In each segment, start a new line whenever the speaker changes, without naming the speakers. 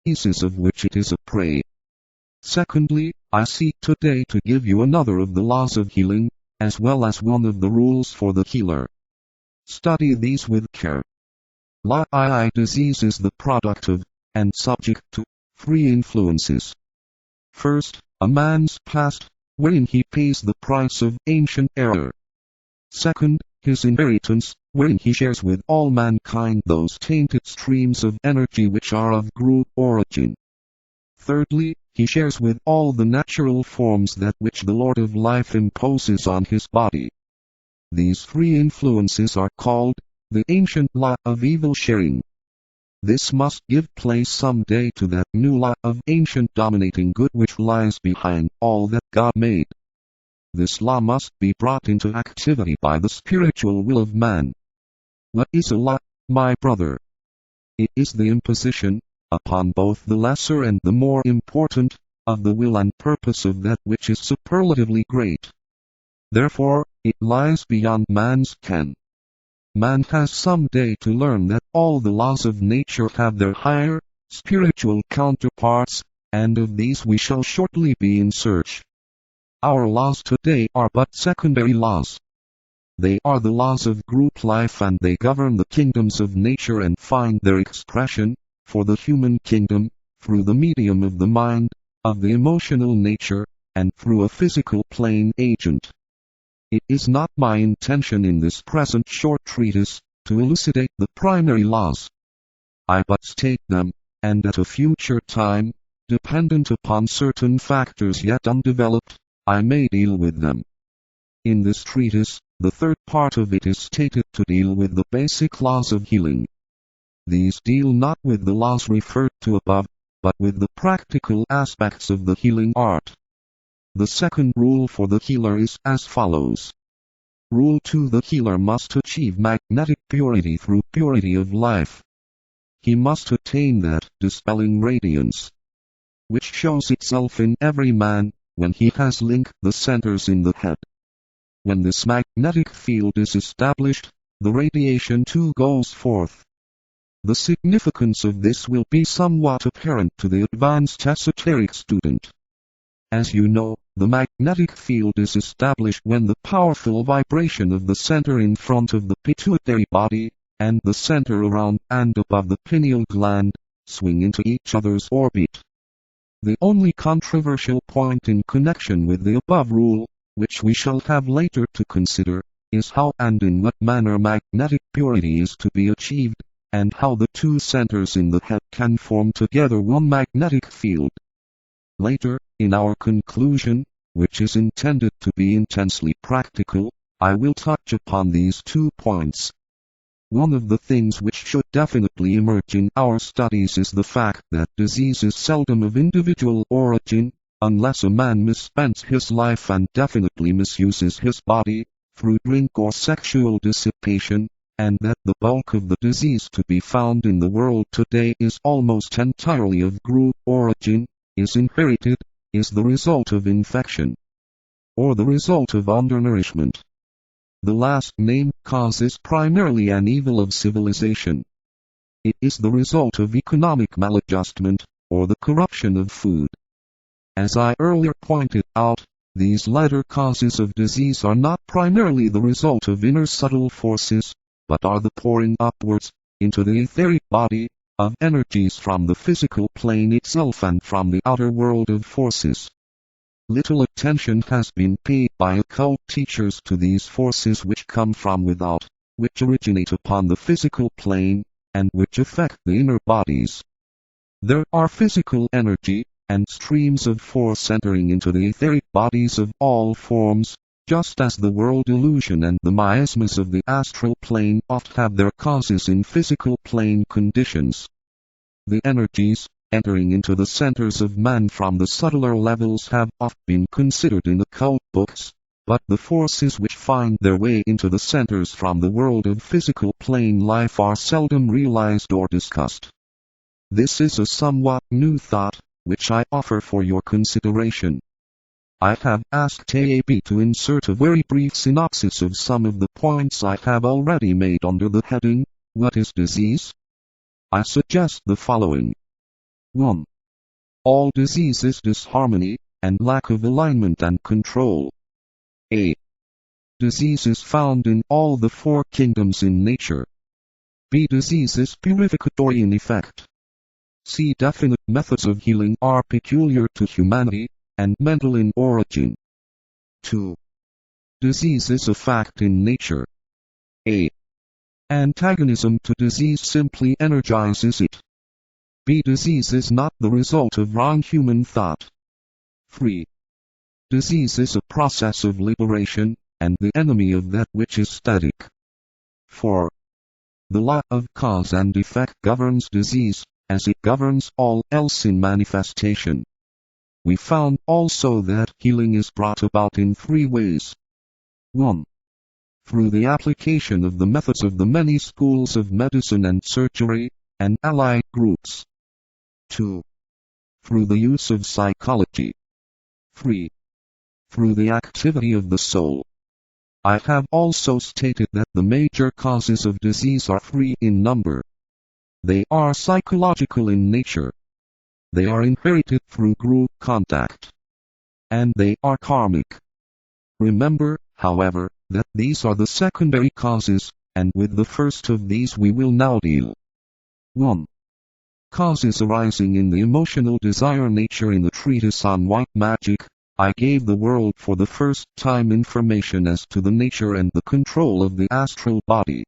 diseases of which it is a prey. Secondly, I seek today to give you another of the laws of healing, as well as one of the rules for the healer. Study these with care. Law II disease is the product of, and subject to, three influences. First, a man's past, wherein he pays the price of ancient error. Second, his inheritance, wherein he shares with all mankind those tainted streams of energy which are of group origin. Thirdly, he shares with all the natural forms that which the Lord of Life imposes on his body. These three influences are called the ancient law of evil sharing. This must give place someday to that new law of ancient dominating good which lies behind all that God made. This law must be brought into activity by the spiritual will of man. What is a law, my brother? It is the imposition, upon both the lesser and the more important, of the will and purpose of that which is superlatively great. Therefore, it lies beyond man's ken. Man has some day to learn that all the laws of nature have their higher, spiritual counterparts, and of these we shall shortly be in search. Our laws today are but secondary laws. They are the laws of group life, and they govern the kingdoms of nature and find their expression, for the human kingdom, through the medium of the mind, of the emotional nature, and through a physical plane agent. It is not my intention in this present short treatise, to elucidate the primary laws. I but state them, and at a future time, dependent upon certain factors yet undeveloped, I may deal with them. In this treatise, the third part of it is stated to deal with the basic laws of healing. These deal not with the laws referred to above, but with the practical aspects of the healing art. The second rule for the healer is as follows. Rule 2: the healer must achieve magnetic purity through purity of life. He must attain that dispelling radiance, which shows itself in every man, when he has linked the centers in the head. When this magnetic field is established, the radiation too goes forth. The significance of this will be somewhat apparent to the advanced esoteric student. As you know, the magnetic field is established when the powerful vibration of the center in front of the pituitary body, and the center around and above the pineal gland, swing into each other's orbit. The only controversial point in connection with the above rule, which we shall have later to consider, is how and in what manner magnetic purity is to be achieved, and how the two centers in the head can form together one magnetic field. Later, in our conclusion, which is intended to be intensely practical, I will touch upon these 2 points. One of the things which should definitely emerge in our studies is the fact that disease is seldom of individual origin, unless a man misspends his life and definitely misuses his body, through drink or sexual dissipation, and that the bulk of the disease to be found in the world today is almost entirely of group origin, is inherited, is the result of infection, or the result of undernourishment. The last named cause is primarily an evil of civilization. It is the result of economic maladjustment, or the corruption of food. As I earlier pointed out, these latter causes of disease are not primarily the result of inner subtle forces, but are the pouring upwards, into the etheric body, of energies from the physical plane itself and from the outer world of forces. Little attention has been paid by occult teachers to these forces which come from without, which originate upon the physical plane, and which affect the inner bodies. There are physical energy, and streams of force entering into the etheric bodies of all forms, just as the world illusion and the miasmas of the astral plane oft have their causes in physical plane conditions. The energies, entering into the centers of man from the subtler levels have oft been considered in occult books, but the forces which find their way into the centers from the world of physical plane life are seldom realized or discussed. This is a somewhat new thought, which I offer for your consideration. I have asked TAB to insert a very brief synopsis of some of the points I have already made under the heading, What is Disease? I suggest the following. 1. All disease is disharmony, and lack of alignment and control. A. Disease is found in all the four kingdoms in nature. B. Disease is purificatory in effect. C. Definite methods of healing are peculiar to humanity, and mental in origin. 2. Disease is a fact in nature. A. Antagonism to disease simply energizes it. B. Disease is not the result of wrong human thought. 3. Disease is a process of liberation, and the enemy of that which is static. 4. The law of cause and effect governs disease, as it governs all else in manifestation. We found also that healing is brought about in three ways. 1. Through the application of the methods of the many schools of medicine and surgery, and allied groups. 2. Through the use of psychology. 3. Through the activity of the soul. I have also stated that the major causes of disease are three in number. They are psychological in nature. They are inherited through group contact. And they are karmic. Remember, however, that these are the secondary causes, and with the first of these we will now deal. 1. Causes arising in the emotional desire nature. In the treatise on white magic, I gave the world for the first time information as to the nature and the control of the astral body.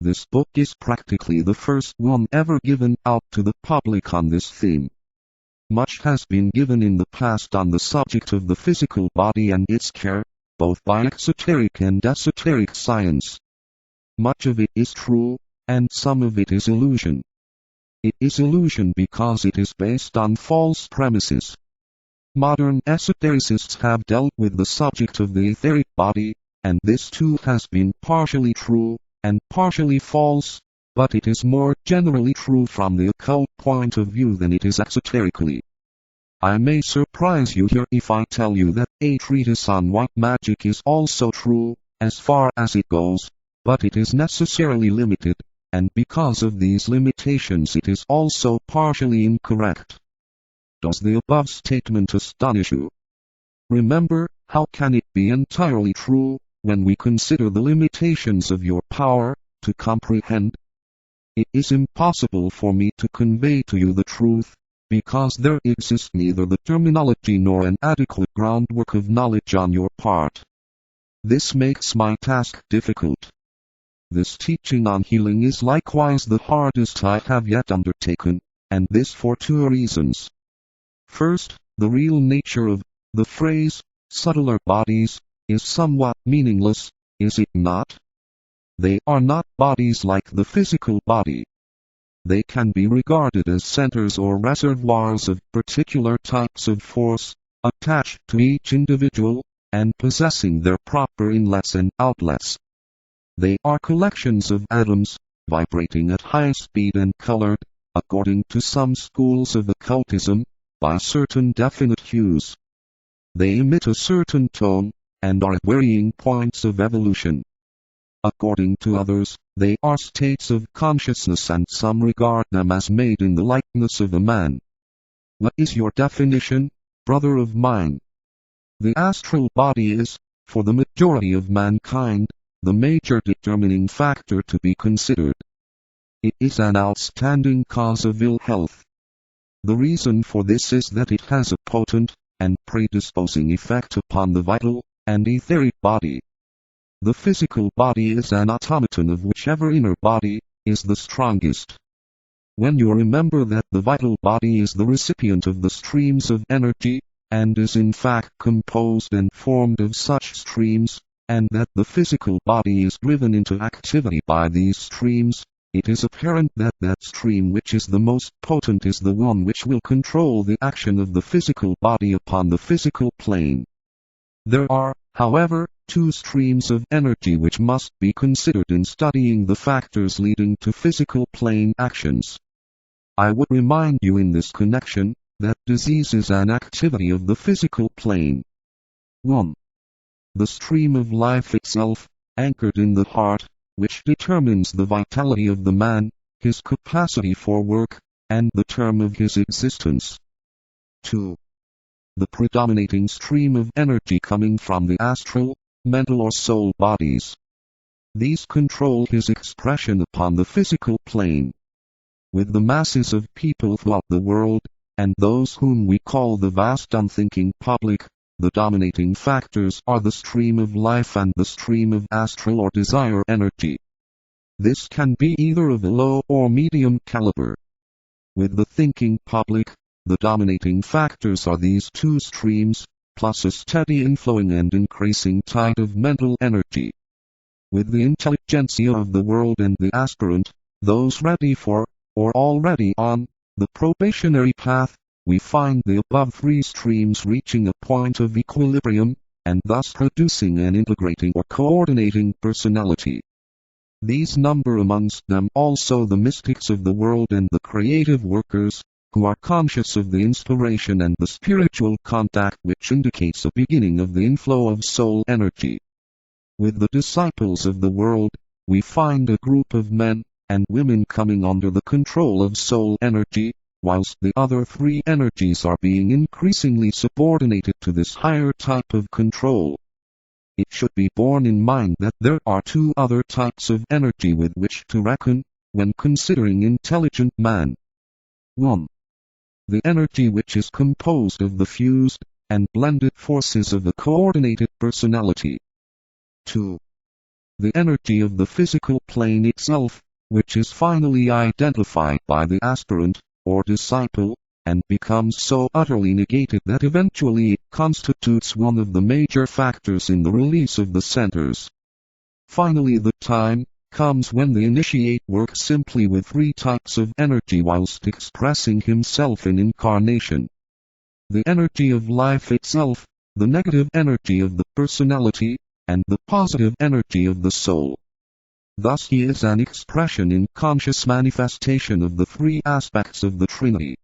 This book is practically the first one ever given out to the public on this theme. Much has been given in the past on the subject of the physical body and its care, both by exoteric and esoteric science. Much of it is true, and some of it is illusion. It is illusion because it is based on false premises. Modern esotericists have dealt with the subject of the etheric body, and this too has been partially true, and partially false, but it is more generally true from the occult point of view than it is exoterically. I may surprise you here if I tell you that a treatise on white magic is also true, as far as it goes, but it is necessarily limited, and because of these limitations it is also partially incorrect. Does the above statement astonish you? Remember, how can it be entirely true, when we consider the limitations of your power to comprehend? It is impossible for me to convey to you the truth, because there exists neither the terminology nor an adequate groundwork of knowledge on your part. This makes my task difficult. This teaching on healing is likewise the hardest I have yet undertaken, and this for two reasons. First, the real nature of the phrase, subtler bodies, is somewhat meaningless, is it not? They are not bodies like the physical body. They can be regarded as centers or reservoirs of particular types of force, attached to each individual, and possessing their proper inlets and outlets. They are collections of atoms, vibrating at high speed and colored, according to some schools of occultism, by certain definite hues. They emit a certain tone, and are at varying points of evolution. According to others, they are states of consciousness and some regard them as made in the likeness of a man. What is your definition, brother of mine? The astral body is, for the majority of mankind, the major determining factor to be considered. It is an outstanding cause of ill health. The reason for this is that it has a potent and predisposing effect upon the vital and etheric body. The physical body is an automaton of whichever inner body is the strongest. When you remember that the vital body is the recipient of the streams of energy, and is in fact composed and formed of such streams, and that the physical body is driven into activity by these streams, it is apparent that that stream which is the most potent is the one which will control the action of the physical body upon the physical plane. There are, however, two streams of energy which must be considered in studying the factors leading to physical plane actions. I would remind you in this connection, that disease is an activity of the physical plane. 1. The stream of life itself, anchored in the heart, which determines the vitality of the man, his capacity for work, and the term of his existence. 2. The predominating stream of energy coming from the astral, mental or soul bodies. These control his expression upon the physical plane. With the masses of people throughout the world, and those whom we call the vast unthinking public, the dominating factors are the stream of life and the stream of astral or desire energy. This can be either of a low or medium caliber. With the thinking public, the dominating factors are these two streams, plus a steady inflowing and increasing tide of mental energy. With the intelligentsia of the world and the aspirant, those ready for, or already on, the probationary path, we find the above three streams reaching a point of equilibrium, and thus producing an integrating or coordinating personality. These number amongst them also the mystics of the world and the creative workers, who are conscious of the inspiration and the spiritual contact which indicates a beginning of the inflow of soul energy. With the disciples of the world, we find a group of men and women coming under the control of soul energy, whilst the other three energies are being increasingly subordinated to this higher type of control. It should be borne in mind that there are two other types of energy with which to reckon, when considering intelligent man. 1. The energy which is composed of the fused and blended forces of a coordinated personality. 2. The energy of the physical plane itself, which is finally identified by the aspirant, or disciple, and becomes so utterly negated that eventually it constitutes one of the major factors in the release of the centers. Finally, the time comes when the initiate works simply with three types of energy whilst expressing himself in incarnation. The energy of life itself, the negative energy of the personality, and the positive energy of the soul. Thus he is an expression in conscious manifestation of the three aspects of the Trinity.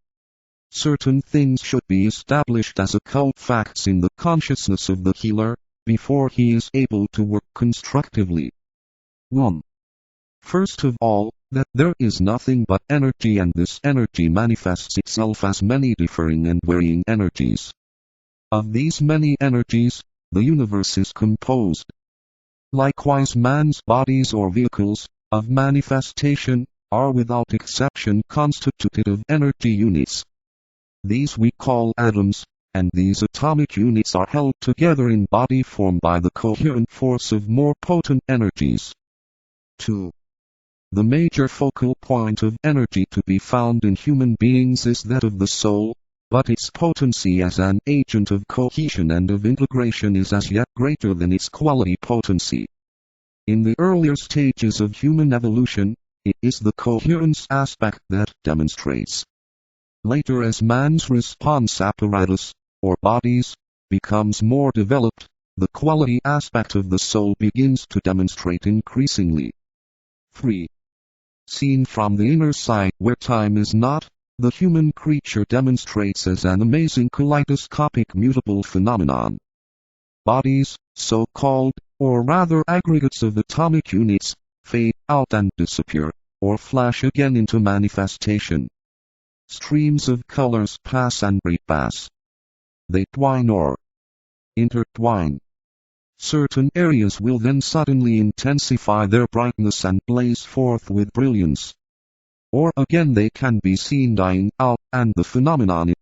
Certain things should be established as occult facts in the consciousness of the healer, before he is able to work constructively. 1. First of all, that there is nothing but energy, and this energy manifests itself as many differing and varying energies. Of these many energies, the universe is composed. Likewise, man's bodies or vehicles of manifestation are without exception constituted of energy units. These we call atoms, and these atomic units are held together in body form by the coherent force of more potent energies. 2. The major focal point of energy to be found in human beings is that of the soul, but its potency as an agent of cohesion and of integration is as yet greater than its quality potency. In the earlier stages of human evolution, it is the coherence aspect that demonstrates. Later, as man's response apparatus, or bodies, becomes more developed, the quality aspect of the soul begins to demonstrate increasingly. 3. Seen from the inner side where time is not, the human creature demonstrates as an amazing kaleidoscopic mutable phenomenon. Bodies, so-called, or rather aggregates of atomic units, fade out and disappear, or flash again into manifestation. Streams of colors pass and repass. They twine or intertwine. Certain areas will then suddenly intensify their brightness and blaze forth with brilliance. Or again they can be seen dying out, and the phenomenon